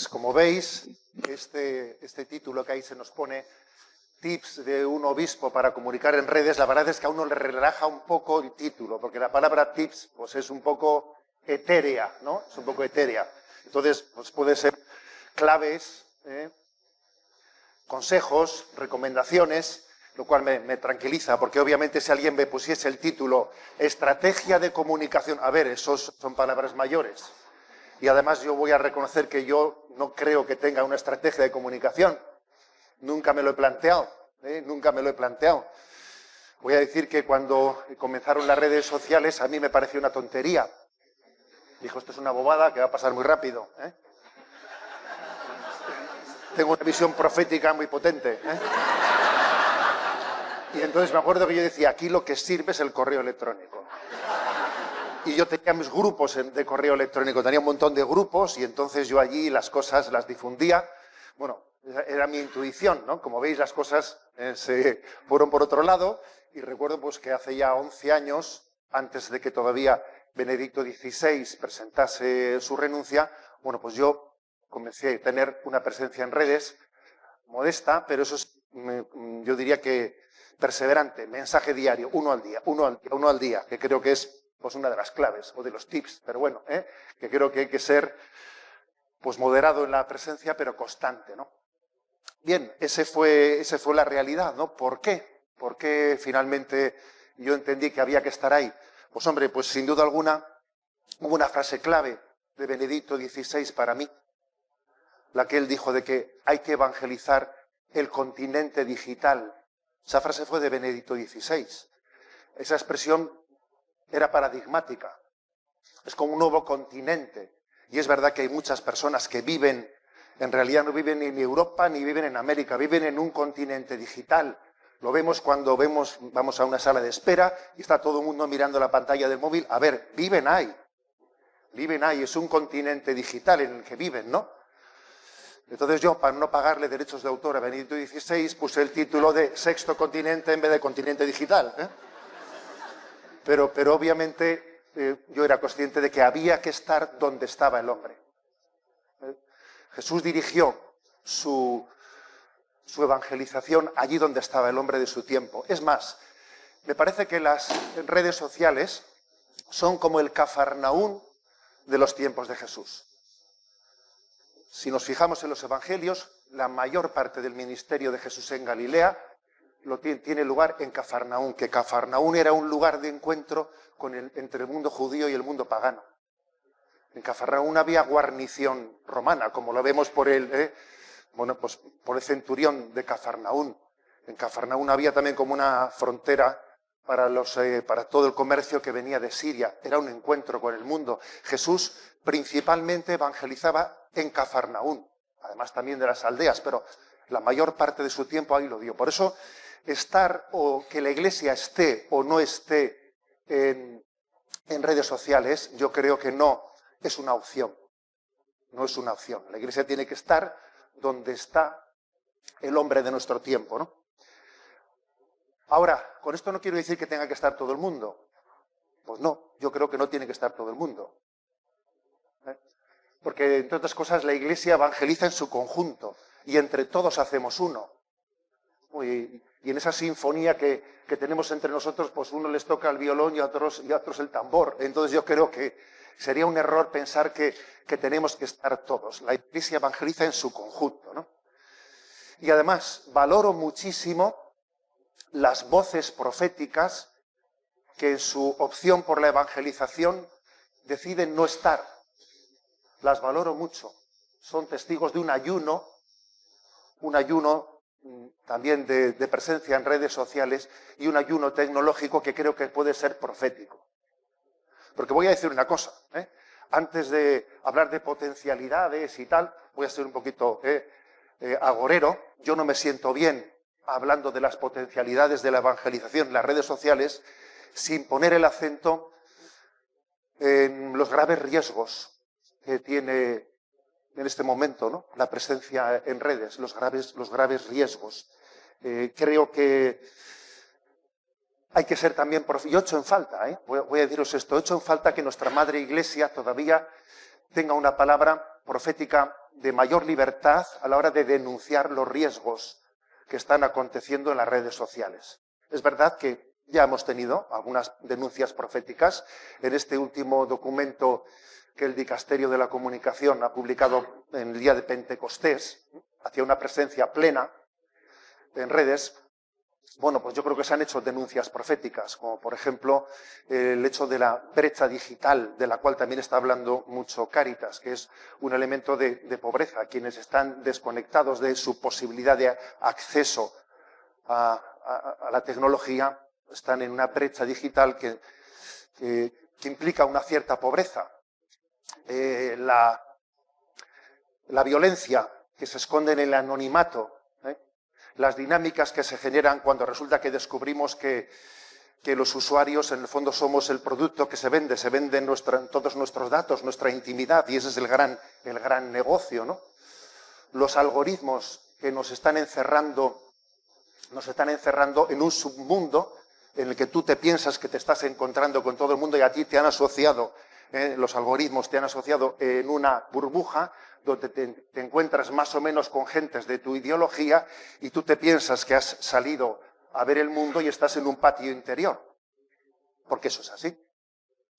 Pues como veis, este título que ahí se nos pone, Tips de un obispo para comunicar en redes, la verdad es que a uno le relaja un poco el título, porque la palabra tips pues es un poco etérea, ¿no? Es un poco etérea. Entonces, pues puede ser claves, consejos, recomendaciones, lo cual me tranquiliza, porque obviamente si alguien me pusiese el título Estrategia de comunicación, a ver, esos son palabras mayores. Y además yo voy a reconocer que yo no creo que tenga una estrategia de comunicación. Nunca me lo he planteado, nunca me lo he planteado. Voy a decir que cuando comenzaron las redes sociales a mí me pareció una tontería. Dijo, esto es una bobada que va a pasar muy rápido. Tengo una visión profética muy potente. Y entonces me acuerdo que yo decía, aquí lo que sirve es el correo electrónico. Y yo tenía mis grupos de correo electrónico, tenía un montón de grupos y entonces yo allí las cosas las difundía. Bueno, era mi intuición, ¿no? Como veis, las cosas se fueron por otro lado y recuerdo pues que hace ya 11 años, antes de que todavía Benedicto XVI presentase su renuncia, bueno, pues yo comencé a tener una presencia en redes modesta, pero eso es, yo diría que perseverante, mensaje diario, uno al día, que creo que es pues una de las claves o de los tips, pero bueno, que creo que hay que ser pues moderado en la presencia, pero constante, ¿no? Bien, esa fue la realidad, ¿no? ¿Por qué? ¿Por qué finalmente yo entendí que había que estar ahí? Pues hombre, pues sin duda alguna hubo una frase clave de Benedicto XVI para mí, la que él dijo de que hay que evangelizar el continente digital. Esa frase fue de Benedicto XVI. Esa expresión era paradigmática. Es como un nuevo continente. Y es verdad que hay muchas personas que viven, en realidad no viven ni en Europa ni viven en América, viven en un continente digital. Lo vemos cuando vamos a una sala de espera y está todo el mundo mirando la pantalla del móvil. A ver, viven ahí, es un continente digital en el que viven, ¿no? Entonces yo, para no pagarle derechos de autor a Benedicto XVI, puse el título de Sexto Continente en vez de Continente Digital. Pero obviamente yo era consciente de que había que estar donde estaba el hombre. Jesús dirigió su evangelización allí donde estaba el hombre de su tiempo. Es más, me parece que las redes sociales son como el Cafarnaún de los tiempos de Jesús. Si nos fijamos en los evangelios, la mayor parte del ministerio de Jesús en Galilea tiene lugar en Cafarnaún, que Cafarnaún era un lugar de encuentro entre el mundo judío y el mundo pagano. En Cafarnaún había guarnición romana, como lo vemos por el centurión de Cafarnaún. En Cafarnaún había también como una frontera para todo el comercio que venía de Siria. Era un encuentro con el mundo. Jesús principalmente evangelizaba en Cafarnaún, además también de las aldeas, pero la mayor parte de su tiempo ahí lo dio. Por eso, estar o que la Iglesia esté o no esté en redes sociales, yo creo que no es una opción. No es una opción. La Iglesia tiene que estar donde está el hombre de nuestro tiempo, ¿no? Ahora, con esto no quiero decir que tenga que estar todo el mundo. Pues no, yo creo que no tiene que estar todo el mundo. Porque, entre otras cosas, la Iglesia evangeliza en su conjunto y entre todos hacemos uno. Y en esa sinfonía que tenemos entre nosotros, pues uno les toca el violón y a otros el tambor. Entonces yo creo que sería un error pensar que tenemos que estar todos. La Iglesia evangeliza en su conjunto, ¿no? Y además valoro muchísimo las voces proféticas que en su opción por la evangelización deciden no estar. Las valoro mucho. Son testigos de un ayuno también de presencia en redes sociales y un ayuno tecnológico que creo que puede ser profético. Porque voy a decir una cosa, antes de hablar de potencialidades y tal, voy a ser un poquito agorero. Yo no me siento bien hablando de las potencialidades de la evangelización en las redes sociales sin poner el acento en los graves riesgos que tiene en este momento, ¿no?, la presencia en redes, los graves riesgos. Creo que hay que ser también... Yo echo en falta, voy a deciros esto, echo en falta que nuestra Madre Iglesia todavía tenga una palabra profética de mayor libertad a la hora de denunciar los riesgos que están aconteciendo en las redes sociales. Es verdad que ya hemos tenido algunas denuncias proféticas en este último documento que el Dicasterio de la Comunicación ha publicado en el día de Pentecostés, hacia una presencia plena en redes. Bueno, pues yo creo que se han hecho denuncias proféticas, como por ejemplo el hecho de la brecha digital, de la cual también está hablando mucho Cáritas, que es un elemento de pobreza. Quienes están desconectados de su posibilidad de acceso a la tecnología están en una brecha digital que implica una cierta pobreza. La violencia que se esconde en el anonimato, las dinámicas que se generan cuando resulta que descubrimos que los usuarios en el fondo somos el producto que se venden todos nuestros datos, nuestra intimidad, y ese es el gran negocio, ¿no? Los algoritmos que nos están encerrando en un submundo en el que tú te piensas que te estás encontrando con todo el mundo y a ti te han asociado, los algoritmos te han asociado en una burbuja donde te encuentras más o menos con gentes de tu ideología y tú te piensas que has salido a ver el mundo y estás en un patio interior. Porque eso es así.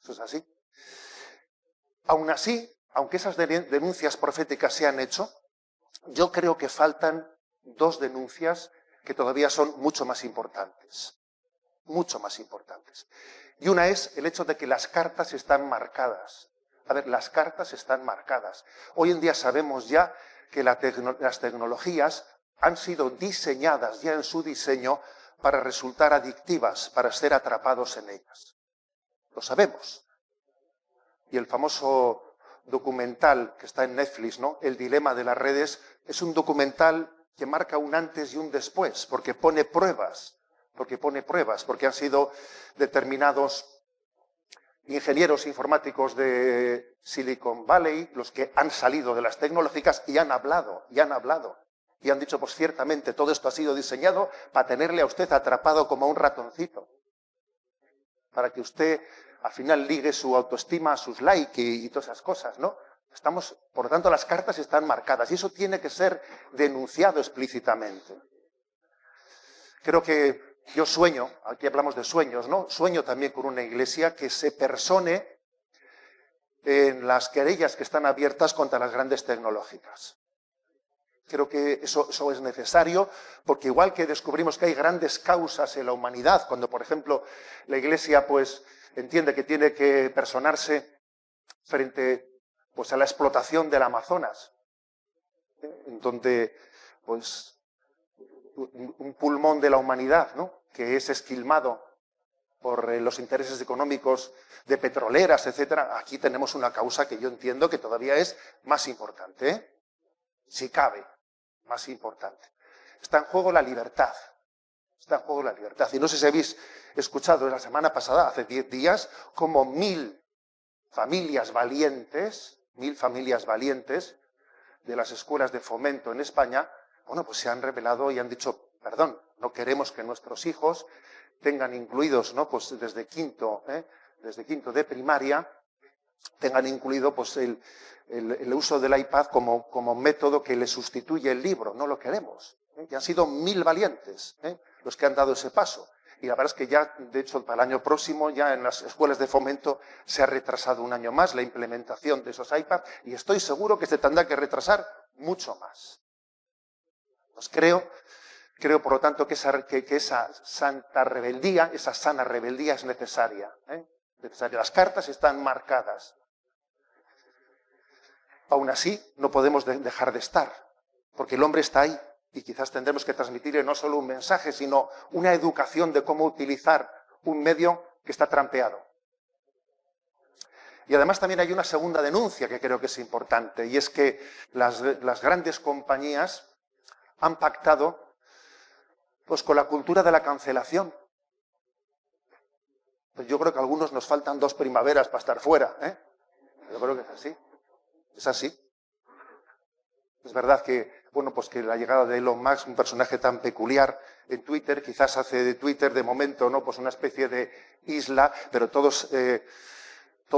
Eso es así. Aún así, aunque esas denuncias proféticas se han hecho, yo creo que faltan dos denuncias que todavía son mucho más importantes. Mucho más importantes. Y una es el hecho de que las cartas están marcadas. A ver, las cartas están marcadas. Hoy en día sabemos ya que las tecnologías han sido diseñadas ya en su diseño para resultar adictivas, para ser atrapados en ellas. Lo sabemos. Y el famoso documental que está en Netflix, ¿no? El dilema de las redes, es un documental que marca un antes y un después, porque pone pruebas, porque han sido determinados ingenieros informáticos de Silicon Valley los que han salido de las tecnológicas y han hablado, y han dicho, pues ciertamente todo esto ha sido diseñado para tenerle a usted atrapado como a un ratoncito, para que usted al final ligue su autoestima a sus likes y todas esas cosas, ¿no? Por lo tanto, las cartas están marcadas y eso tiene que ser denunciado explícitamente. Creo que yo sueño, aquí hablamos de sueños, ¿no? Sueño también con una iglesia que se persone en las querellas que están abiertas contra las grandes tecnológicas. Creo que eso es necesario, porque igual que descubrimos que hay grandes causas en la humanidad, cuando, por ejemplo, la iglesia pues entiende que tiene que personarse frente pues a la explotación del Amazonas, en donde pues un pulmón de la humanidad, ¿no?, que es esquilmado por los intereses económicos de petroleras, etcétera. Aquí tenemos una causa que yo entiendo que todavía es más importante, ¿eh? Si cabe, más importante. Está en juego la libertad. Está en juego la libertad. Y no sé si habéis escuchado la semana pasada, hace 10 días, como 1000 familias valientes de las escuelas de fomento en España, bueno, pues se han rebelado y han dicho, perdón, no queremos que nuestros hijos tengan incluidos, ¿no?, pues desde quinto de primaria, tengan incluido pues el uso del iPad como método que le sustituye el libro. No lo queremos. Y han sido 1000 valientes los que han dado ese paso. Y la verdad es que ya, de hecho, para el año próximo, ya en las escuelas de fomento se ha retrasado un año más la implementación de esos iPads y estoy seguro que se tendrá que retrasar mucho más. Pues creo, por lo tanto, que esa santa rebeldía, esa sana rebeldía es necesaria. Las cartas están marcadas. Aún así, no podemos dejar de estar, porque el hombre está ahí y quizás tendremos que transmitirle no solo un mensaje, sino una educación de cómo utilizar un medio que está trampeado. Y además también hay una segunda denuncia que creo que es importante, y es que las grandes compañías han pactado pues con la cultura de la cancelación. Pues yo creo que a algunos nos faltan 2 primaveras para estar fuera, ¿eh? Yo creo que es así. Es así. Es verdad que, bueno, pues que la llegada de Elon Musk, un personaje tan peculiar en Twitter, quizás hace de Twitter de momento, ¿no?, pues una especie de isla, pero todos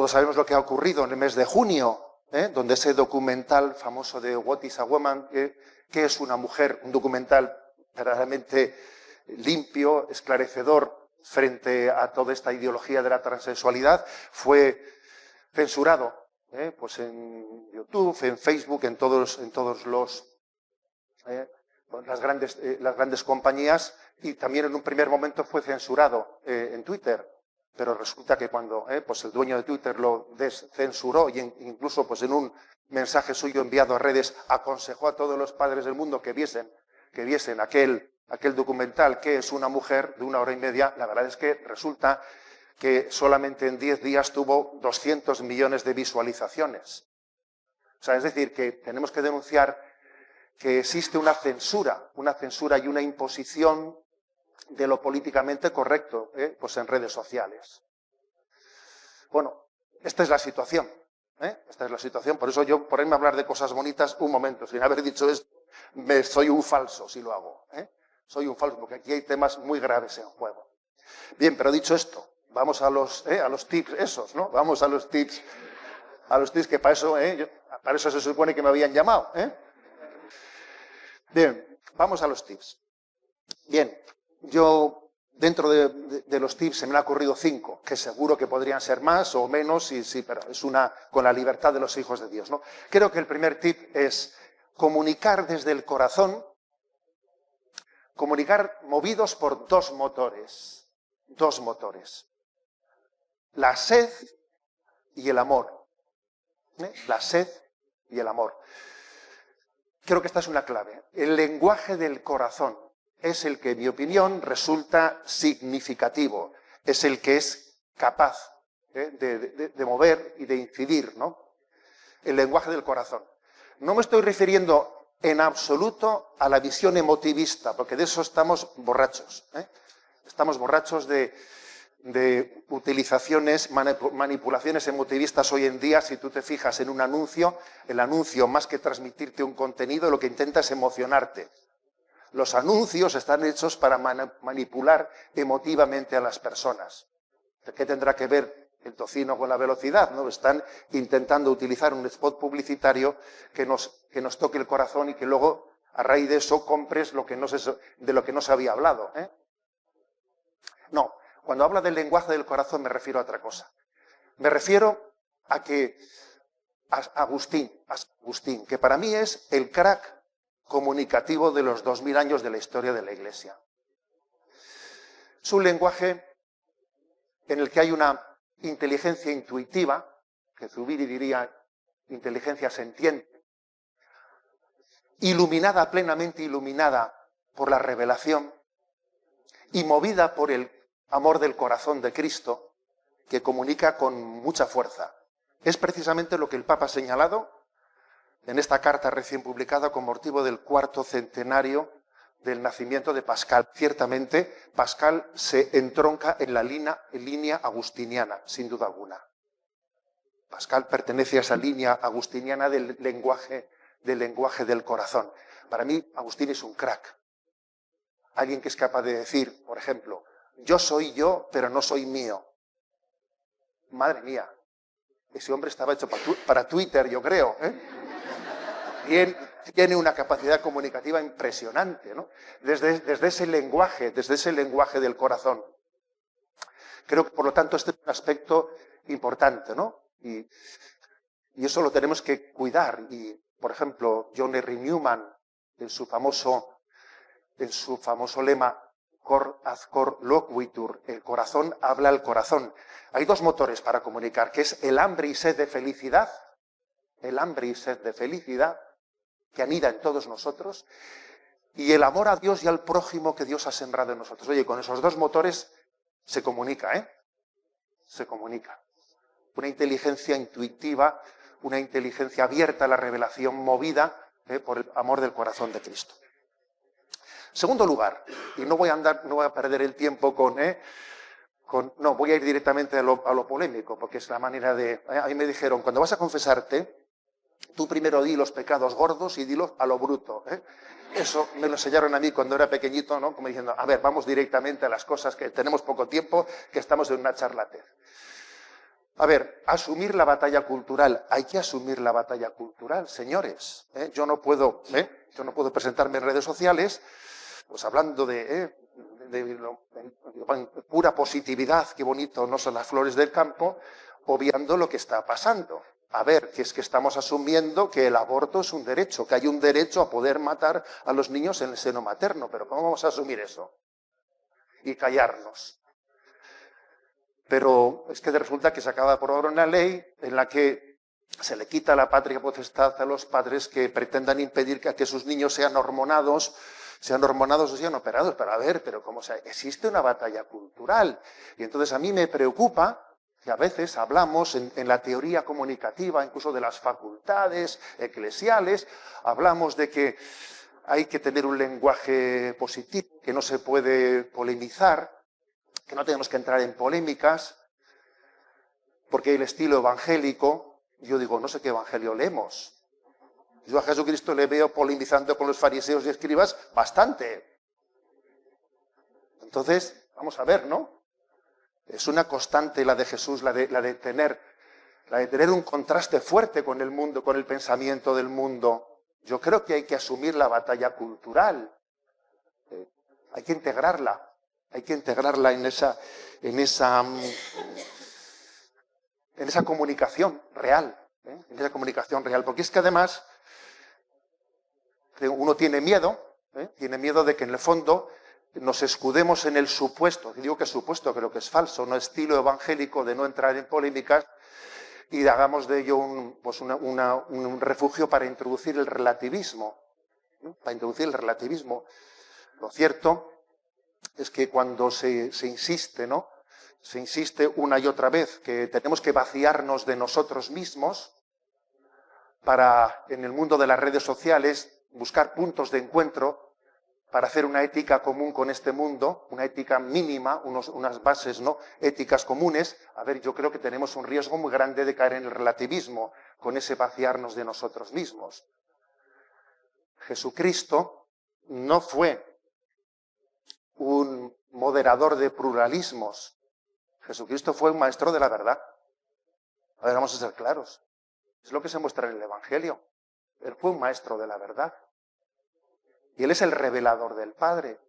sabemos lo que ha ocurrido en el mes de junio, donde ese documental famoso de What is a Woman, ¿qué es una mujer? Un documental verdaderamente limpio, esclarecedor frente a toda esta ideología de la transexualidad, fue censurado, pues en YouTube, en Facebook, en todos los las grandes compañías, y también en un primer momento fue censurado en Twitter. Pero resulta que cuando pues el dueño de Twitter lo descensuró y incluso pues en un mensaje suyo enviado a redes aconsejó a todos los padres del mundo que viesen aquel documental, que es una mujer, de 1 hora y media, la verdad es que resulta que solamente en 10 días tuvo 200 millones de visualizaciones. O sea, es decir, que tenemos que denunciar que existe una censura y una imposición de lo políticamente correcto, pues en redes sociales. Bueno, esta es la situación. Esta es la situación. Por eso yo, por irme a hablar de cosas bonitas, un momento, sin haber dicho esto, soy un falso si lo hago. Soy un falso, porque aquí hay temas muy graves en juego. Bien, pero dicho esto, vamos a los tips esos, ¿no? Vamos a los tips que para eso se supone que me habían llamado. Bien, vamos a los tips. Bien, yo dentro de los tips se me han ocurrido 5, que seguro que podrían ser más o menos, sí, pero es una con la libertad de los hijos de Dios, ¿no? Creo que el primer tip es comunicar desde el corazón, comunicar movidos por dos motores, la sed y el amor. La sed y el amor. Creo que esta es una clave. El lenguaje del corazón es el que, en mi opinión, resulta significativo. Es el que es capaz de mover y de incidir, ¿no? El lenguaje del corazón. No me estoy refiriendo en absoluto a la visión emotivista, porque de eso estamos borrachos. Estamos borrachos de utilizaciones, manipulaciones emotivistas hoy en día. Si tú te fijas en un anuncio, el anuncio, más que transmitirte un contenido, lo que intenta es emocionarte. Los anuncios están hechos para manipular emotivamente a las personas. ¿Qué tendrá que ver el tocino con la velocidad? ¿No? Están intentando utilizar un spot publicitario que nos toque el corazón y que luego, a raíz de eso, compres de lo que no se había hablado. No. Cuando habla del lenguaje del corazón me refiero a otra cosa. Me refiero a que Agustín, que para mí es el crack comunicativo de los 2000 años de la historia de la Iglesia. Es un lenguaje en el que hay una inteligencia intuitiva, que Zubiri diría inteligencia sentiente, plenamente iluminada por la revelación y movida por el amor del corazón de Cristo, que comunica con mucha fuerza. Es precisamente lo que el Papa ha señalado en esta carta recién publicada con motivo del 4º centenario del nacimiento de Pascal. Ciertamente, Pascal se entronca en la línea agustiniana, sin duda alguna. Pascal pertenece a esa línea agustiniana del lenguaje del corazón. Para mí, Agustín es un crack. Alguien que es capaz de decir, por ejemplo, yo soy yo, pero no soy mío. Madre mía, ese hombre estaba hecho para Twitter, yo creo. Tiene una capacidad comunicativa impresionante, ¿no? Desde ese lenguaje del corazón. Creo que, por lo tanto, este es un aspecto importante, ¿no? Y eso lo tenemos que cuidar. Y, por ejemplo, John Henry Newman, en su famoso lema, Cor ad cor loquitur, el corazón habla al corazón. Hay dos motores para comunicar, que es el hambre y sed de felicidad, que anida en todos nosotros, y el amor a Dios y al prójimo que Dios ha sembrado en nosotros. Oye, con esos dos motores se comunica, Se comunica. Una inteligencia intuitiva, una inteligencia abierta a la revelación, movida por el amor del corazón de Cristo. Segundo lugar, y no voy a perder el tiempo voy a ir directamente a lo polémico, porque es la manera de... A mí me dijeron, cuando vas a confesarte, tú primero di los pecados gordos y dilos a lo bruto. Eso me lo enseñaron a mí cuando era pequeñito, ¿no? Como diciendo, a ver, vamos directamente a las cosas, que tenemos poco tiempo, que estamos en una charlatez. A ver, asumir la batalla cultural. Hay que asumir la batalla cultural, señores. Yo no puedo presentarme en redes sociales, pues hablando de pura positividad, qué bonito, no son las flores del campo, obviando lo que está pasando. A ver, que es que estamos asumiendo que el aborto es un derecho, que hay un derecho a poder matar a los niños en el seno materno. Pero ¿cómo vamos a asumir eso? Y callarnos. Pero es que resulta que se acaba de aprobar una ley en la que se le quita la patria potestad a los padres que pretendan impedir que sus niños sean hormonados o sean operados. Pero a ver, existe una batalla cultural. Y entonces a mí me preocupa que a veces hablamos en la teoría comunicativa, incluso de las facultades eclesiales, hablamos de que hay que tener un lenguaje positivo, que no se puede polemizar, que no tenemos que entrar en polémicas, porque el estilo evangélico, yo digo, no sé qué evangelio leemos. Yo a Jesucristo le veo polemizando con los fariseos y escribas bastante. Entonces, vamos a ver, ¿no? Es una constante la de Jesús, la de tener un contraste fuerte con el mundo, con el pensamiento del mundo. Yo creo que hay que asumir la batalla cultural. Hay que integrarla. Hay que integrarla en esa comunicación real, en esa comunicación real. Porque es que además uno tiene miedo de que en el fondo nos escudemos en el supuesto, digo que supuesto, creo que es falso, no estilo evangélico de no entrar en polémicas y hagamos de ello un refugio para introducir el relativismo, ¿no? Para introducir el relativismo. Lo cierto es que cuando se insiste, ¿no? Se insiste una y otra vez que tenemos que vaciarnos de nosotros mismos para, en el mundo de las redes sociales, buscar puntos de encuentro para hacer una ética común con este mundo, una ética mínima, unas bases, ¿no?, éticas comunes. A ver, yo creo que tenemos un riesgo muy grande de caer en el relativismo con ese vaciarnos de nosotros mismos. Jesucristo no fue un moderador de pluralismos. Jesucristo fue un maestro de la verdad. A ver, vamos a ser claros. Es lo que se muestra en el Evangelio. Él fue un maestro de la verdad. Y Él es el revelador del Padre.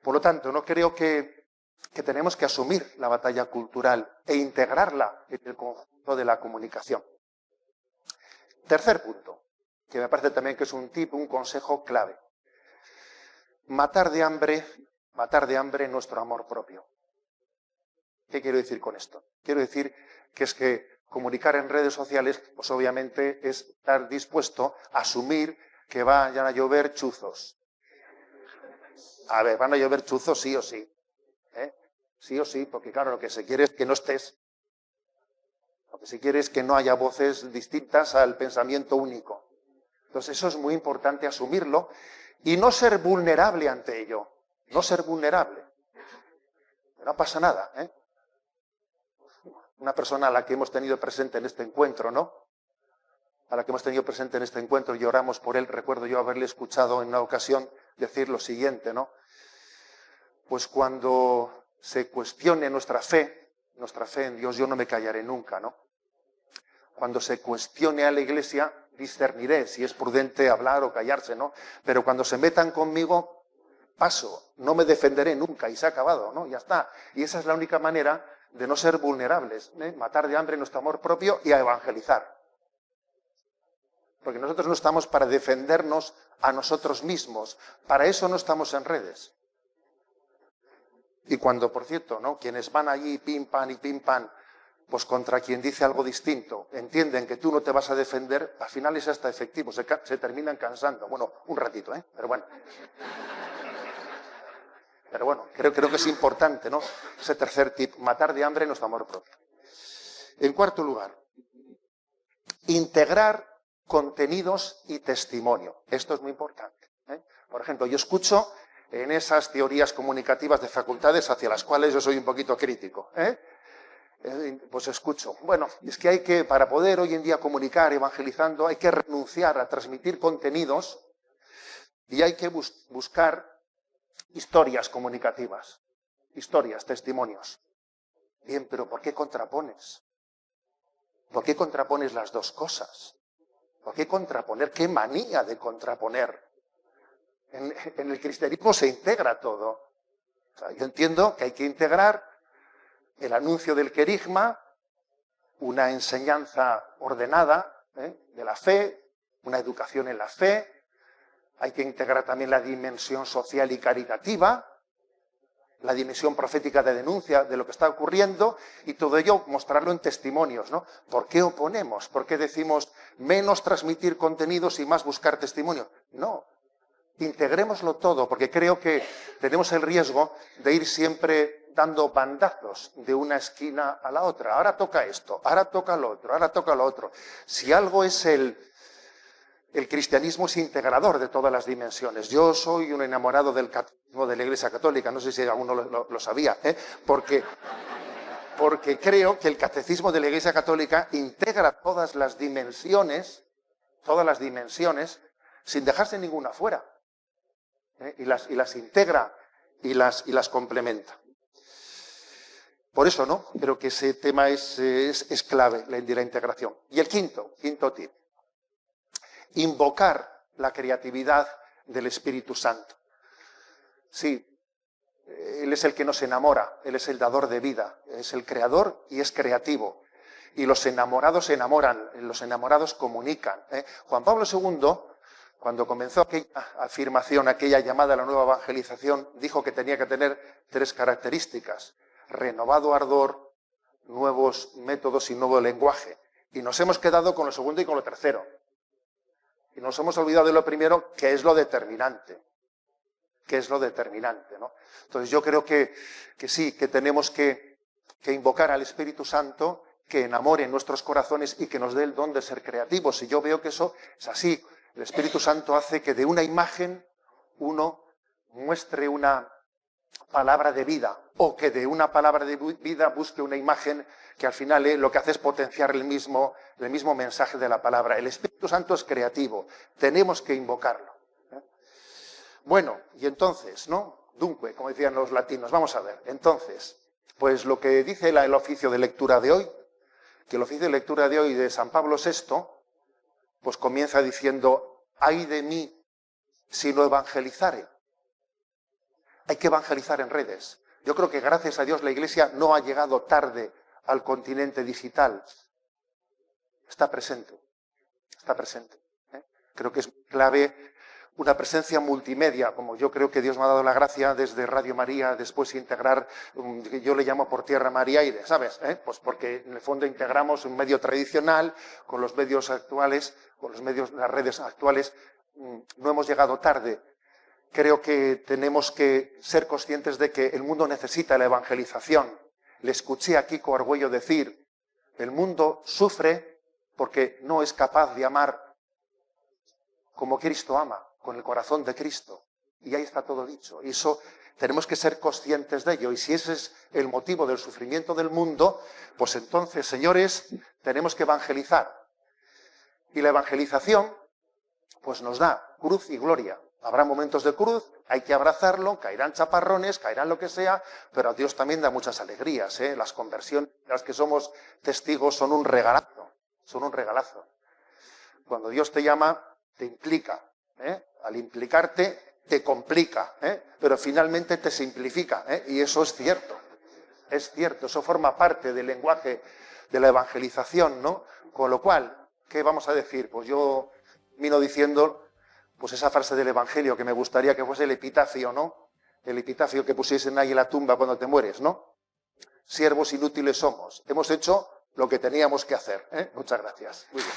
Por lo tanto, no creo que tenemos que asumir la batalla cultural e integrarla en el conjunto de la comunicación. Tercer punto, que me parece también que es un consejo clave. Matar de hambre nuestro amor propio. ¿Qué quiero decir con esto? Quiero decir que es que comunicar en redes sociales, pues obviamente es estar dispuesto a asumir que vayan a llover chuzos. A ver, van a llover chuzos sí o sí. Sí o sí, porque claro, lo que se quiere es que no estés. Lo que se quiere es que no haya voces distintas al pensamiento único. Entonces eso es muy importante asumirlo y no ser vulnerable ante ello. No ser vulnerable. No pasa nada, Una persona a la que hemos tenido presente en este encuentro, ¿no? A la que hemos tenido presente en este encuentro y oramos por él, recuerdo yo haberle escuchado en una ocasión decir lo siguiente, ¿no? Pues cuando se cuestione nuestra fe en Dios, yo no me callaré nunca, ¿no? Cuando se cuestione a la Iglesia, discerniré si es prudente hablar o callarse, ¿no? Pero cuando se metan conmigo, paso, no me defenderé nunca y se ha acabado, ¿no? Ya está. Y esa es la única manera de no ser vulnerables, matar de hambre nuestro amor propio y a evangelizar. Porque nosotros no estamos para defendernos a nosotros mismos, para eso no estamos en redes. Y cuando, por cierto, ¿no?, quienes van allí pim pam, pues contra quien dice algo distinto, entienden que tú no te vas a defender, al final es hasta efectivo, se terminan cansando. Bueno, un ratito, pero bueno. Pero bueno, creo que es importante, ¿no?, ese tercer tip, matar de hambre nuestro amor propio. En cuarto lugar, integrar contenidos y testimonio. Esto es muy importante. Por ejemplo, yo escucho en esas teorías comunicativas de facultades hacia las cuales yo soy un poquito crítico. Pues escucho, bueno, es que hay que, para poder hoy en día comunicar evangelizando, hay que renunciar a transmitir contenidos y hay que buscar historias comunicativas, historias, testimonios. Bien, pero ¿por qué contrapones? ¿Por qué contrapones las dos cosas? ¿Por qué contraponer? ¡Qué manía de contraponer! En el cristianismo se integra todo. O sea, yo entiendo que hay que integrar el anuncio del querigma, una enseñanza ordenada de la fe, una educación en la fe. Hay que integrar también la dimensión social y caritativa, la dimensión profética de denuncia de lo que está ocurriendo, y todo ello mostrarlo en testimonios, ¿no? ¿Por qué oponemos? ¿Por qué decimos menos transmitir contenidos y más buscar testimonios? No, integrémoslo todo, porque creo que tenemos el riesgo de ir siempre dando bandazos de una esquina a la otra. Ahora toca esto, ahora toca lo otro, ahora toca lo otro. Si algo es el cristianismo es integrador de todas las dimensiones. Yo soy un enamorado del catecismo de la Iglesia Católica, no sé si alguno lo sabía, porque creo que el catecismo de la Iglesia Católica integra todas las dimensiones, sin dejarse ninguna fuera, y las integra y las complementa. Por eso, ¿no? Creo que ese tema es clave, de la integración. Y el quinto tip. Invocar la creatividad del Espíritu Santo. Sí, Él es el que nos enamora, Él es el dador de vida, es el creador y es creativo. Y los enamorados enamoran, los enamorados comunican. Juan Pablo II, cuando comenzó aquella afirmación, aquella llamada a la nueva evangelización, dijo que tenía que tener 3 características: renovado ardor, nuevos métodos y nuevo lenguaje. Y nos hemos quedado con lo segundo y con lo tercero. Y nos hemos olvidado de lo primero, que es lo determinante. ¿No? Entonces yo creo que sí, que tenemos que invocar al Espíritu Santo, que enamore nuestros corazones y que nos dé el don de ser creativos. Y yo veo que eso es así. El Espíritu Santo hace que de una imagen uno muestre una palabra de vida, o que de una palabra de vida busque una imagen que al final lo que hace es potenciar el mismo mensaje de la palabra. El Espíritu Santo es creativo, tenemos que invocarlo. Bueno, y entonces, ¿no? Dunque, como decían los latinos, vamos a ver. Entonces, pues lo que dice el oficio de lectura de hoy, que el oficio de lectura de hoy de San Pablo VI, pues comienza diciendo: ay de mí si no evangelizare. Hay que evangelizar en redes. Yo creo que gracias a Dios la Iglesia no ha llegado tarde al continente digital. Está presente. Creo que es clave una presencia multimedia, como yo creo que Dios me ha dado la gracia desde Radio María, después integrar, yo le llamo por tierra, mar y aire, ¿sabes? Pues porque en el fondo integramos un medio tradicional con los medios actuales, las redes actuales. No hemos llegado tarde. Creo que tenemos que ser conscientes de que el mundo necesita la evangelización. Le escuché a Kiko Argüello decir: el mundo sufre porque no es capaz de amar como Cristo ama, con el corazón de Cristo. Y ahí está todo dicho. Y eso tenemos que ser conscientes de ello. Y si ese es el motivo del sufrimiento del mundo, pues entonces, señores, tenemos que evangelizar. Y la evangelización, pues nos da cruz y gloria. Habrá momentos de cruz, hay que abrazarlo, caerán chaparrones, caerán lo que sea, pero a Dios también da muchas alegrías. Las conversiones de las que somos testigos son un regalazo. Cuando Dios te llama, te implica. Al implicarte, te complica, pero finalmente te simplifica. Y eso es cierto, eso forma parte del lenguaje de la evangelización, ¿no? Con lo cual, ¿qué vamos a decir? Pues yo vino diciendo pues esa frase del Evangelio que me gustaría que fuese el epitafio, ¿no? El epitafio que pusiesen ahí en la tumba cuando te mueres, ¿no? Siervos inútiles somos. Hemos hecho lo que teníamos que hacer. Muchas gracias. Muy bien.